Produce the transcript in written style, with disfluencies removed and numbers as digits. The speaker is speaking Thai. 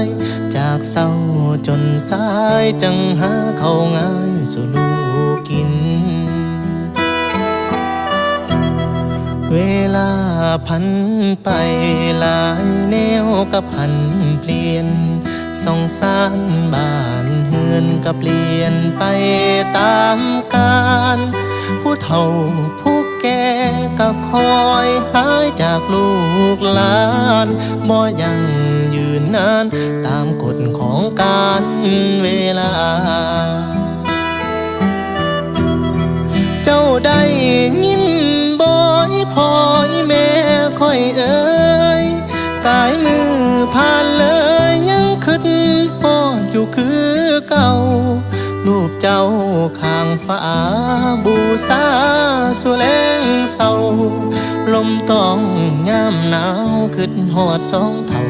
ายจากเศร้าจนสายจังหาเขาง่ายสู่ลูกกินเวลาพันไปหลายแนวก็พันเปลี่ยนสงสารบ้านเฮือนก็เปลี่ยนไปตามกาลผู้เฒ่าผู้แก่ก็คอยหายจากลูกหลานบ่ยังยืนนานตามกฎของการเวลาเจ้าได้ยินบ่อยพ่อยแม่ค่อยเอ่ยกายมือผ่านเลยยังคิดฮอดอยู่คือเก่ารูปเจ้าข้างฟ้าบูชาสู่แลงเศร้าลมต้องยามหนาวคิดฮอดสองเท่า